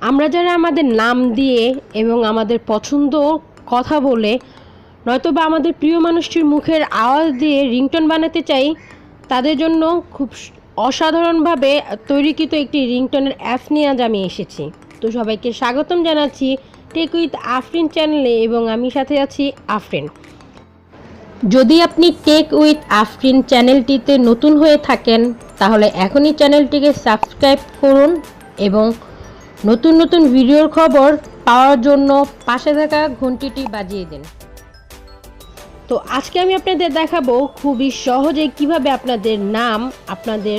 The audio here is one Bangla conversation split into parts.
আমরা যারা আমাদের নাম দিয়ে এবং আমাদের পছন্দ কথা বলে নয়তোবা আমাদের প্রিয় মানুষটির মুখের আওয়াজ দিয়ে রিংটোন বানাতে চাই, তাদের জন্য খুব অসাধারণভাবে তৈরিকৃত একটি রিংটোনের অ্যাপ নিয়ে আজ আমি এসেছি। তো সবাইকে স্বাগতম জানাচ্ছি টেক উইথ আফরিন চ্যানেলে এবং আমি সাথে আছি আফরিন। যদি আপনি টেক উইথ আফরিন চ্যানেলটিতে নতুন হয়ে থাকেন তাহলে এখনই চ্যানেলটিকে সাবস্ক্রাইব করুন এবং নতুন নতুন ভিডিওর খবর পাওয়ার জন্য পাশে থাকা ঘন্টিটি বাজিয়ে দিন। তো আজকে আমি আপনাদের দেখাবো খুবই সহজে কিভাবে আপনাদের নাম, আপনাদের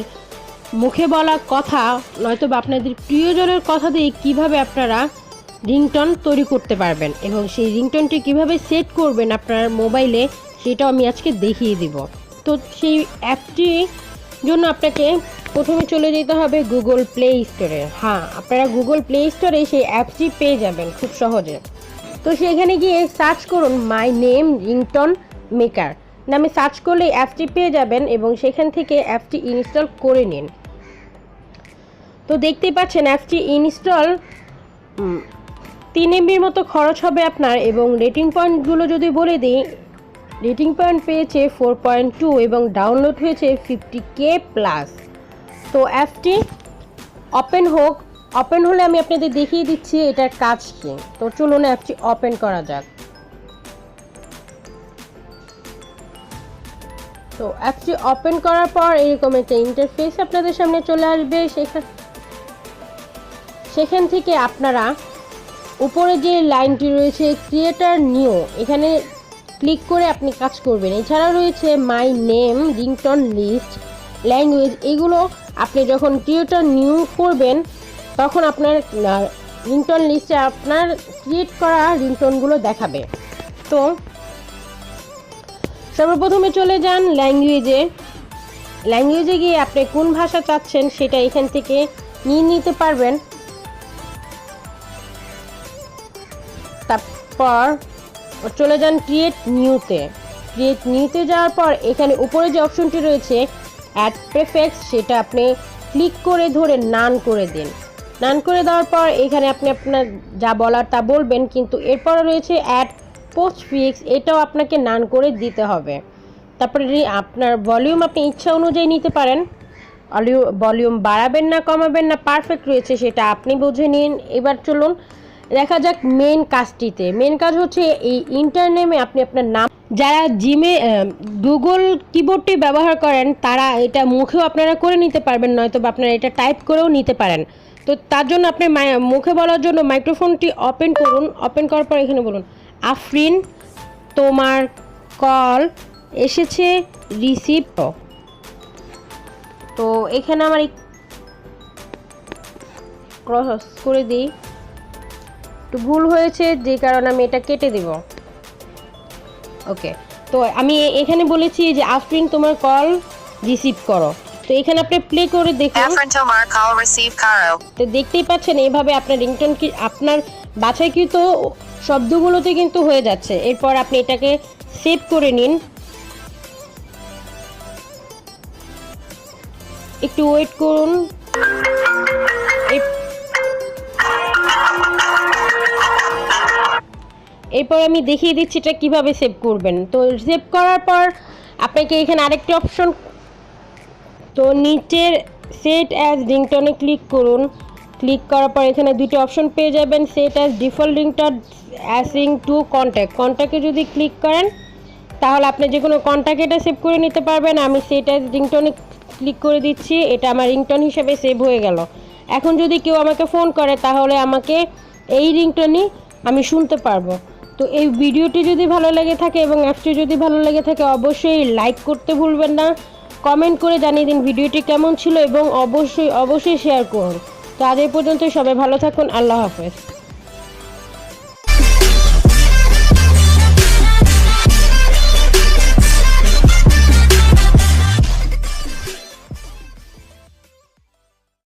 মুখে বলা কথা নয়তোবা আপনাদের প্রিয়জনের কথা দিয়ে কিভাবে আপনারা রিংটোন তৈরি করতে পারবেন এবং সেই রিংটোনটি কিভাবে সেট করবেন আপনার মোবাইলে সেটাও আমি আজকে দেখিয়ে দিব। তো সেই অ্যাপটির জন্য আপনাকে প্রথমে চলে যেতে হবে গুগল প্লে স্টোরে। হ্যাঁ, আপনারা গুগল প্লে স্টোরে সেই অ্যাপটি পেয়ে যাবেন খুব সহজে। তো সেখানে গিয়ে সার্চ করুন মাই নেম রিংটোন মেকার নামে সার্চ করলে অ্যাপটি পেয়ে যাবেন এবং সেখান থেকে অ্যাপটি ইনস্টল করে নিন। তো দেখতেই পাচ্ছেন অ্যাপটি ইনস্টল 3 MB মতো খরচ হবে আপনার এবং রেটিং পয়েন্টগুলো যদি বলে দিই, রেটিং পয়েন্ট পেয়েছে 4.2 এবং ডাউনলোড হয়েছে 50K প্লাস। তো অ্যাপটি ওপেন হলে আমি আপনাদের দেখিয়ে দিচ্ছি এটার কাজ কি। তো চলুন অ্যাপটি ওপেন করা যাক। তো অ্যাপটি ওপেন করার পর এরকম একটা ইন্টারফেস আপনাদের সামনে চলে আসবে। সেখান থেকে আপনারা উপরে যে লাইনটি রয়েছে ক্রিয়েটর নিউ, এখানে ক্লিক করে আপনি কাজ করবেন। এছাড়া রয়েছে my name ringtone list, language, এগুলো আপনি যখন ক্রিয়েটর নিউ করবেন তখন আপনার রিংটোন লিস্টে আপনার ক্রিয়েট করা রিংটোনগুলো দেখাবে। তো সর্বপ্রথমে চলে যান ল্যাঙ্গুয়েজে গিয়ে আপনি কোন ভাষা চাচ্ছেন সেটা এখান থেকে নিয়ে নিতে পারবেন। তারপর চলে যান ক্রিয়েট নিউতে যাওয়ার পর এখানে উপরে যে অপশনটি রয়েছে অ্যাড প্রেফিক্স, সেটা আপনি ক্লিক করে ধরে নান করে দিন। নান করে দেওয়ার পর এখানে আপনি আপনার যা বলার তা বলবেন, কিন্তু এরপরে রয়েছে অ্যাড পোস্টফিক্স, এটাও আপনাকে নান করে দিতে হবে। তারপরে আপনার ভলিউম আপনি ইচ্ছা অনুযায়ী নিতে পারেন। ভলিউম বাড়াবেন না কমাবেন না পারফেক্ট রয়েছে সেটা আপনি বুঝে নিন। এবার চলুন দেখা যাক মেন কাজটিতে। মেন কাজ হচ্ছে এই ইন্টারনেমে আপনি আপনার নাম, যারা গুগল কিবোর্ডটি ব্যবহার করেন তারা এটা মুখেও আপনারা করে নিতে পারবেন, নয়তো বা আপনারা এটা টাইপ করেও নিতে পারেন। তো তার জন্য আপনি মুখে বলার জন্য মাইক্রোফোনটি ওপেন করুন। ওপেন করার পর এখানে বলুন আফরিন তোমার কল এসেছে, রিসিভ। তো এখানে আমার ক্রস করে দিই, একটু ভুল হয়েছে যে কারণে আমি এটা কেটে দিব। ওকে, তো আমি এখানে বলেছি যে আফরিন তোমার কল রিসিভ করো। তো এখানে আপনি প্লে করে দেখুন। তো দেখতেই পাচ্ছেন এইভাবে আপনার রিংটোন কি আপনার বাছাইকৃত শব্দগুলোতে কিন্তু হয়ে যাচ্ছে। এরপর আপনি এটাকে সেভ করে নিন। একটু ওয়েট করুন। এরপর আমি দেখিয়ে দিচ্ছি এটা কিভাবে সেভ করবেন। তো সেভ করার পর আপনাকে এখানে আরেকটি অপশন, তো নিচের সেট অ্যাজ রিংটোনে ক্লিক করুন। ক্লিক করার পর এখানে দুটো অপশন পেয়ে যাবেন, set as default ringtone assign to কন্ট্যাক্টে যদি ক্লিক করেন তাহলে আপনি যে কোনো কন্ট্যাক্ট এটা সেভ করে নিতে পারবেন। আমি সেট অ্যাজ রিংটোনে ক্লিক করে দিচ্ছি, এটা আমার রিংটোন হিসেবে সেভ হয়ে গেল। এখন যদি কেউ আমাকে ফোন করে তাহলে আমাকে এই রিংটোনই আমি শুনতে পারবো। তো এই ভিডিওটি যদি ভালো লেগে থাকে এবং অ্যাপটি যদি ভালো লেগে থাকে অবশ্যই লাইক করতে ভুলবেন না, কমেন্ট করে জানিয়ে দিন ভিডিওটি কেমন ছিল এবং অবশ্যই শেয়ার করুন। তো আজ এই পর্যন্ত, সবাই ভালো থাকুন। আল্লাহ হাফেজ।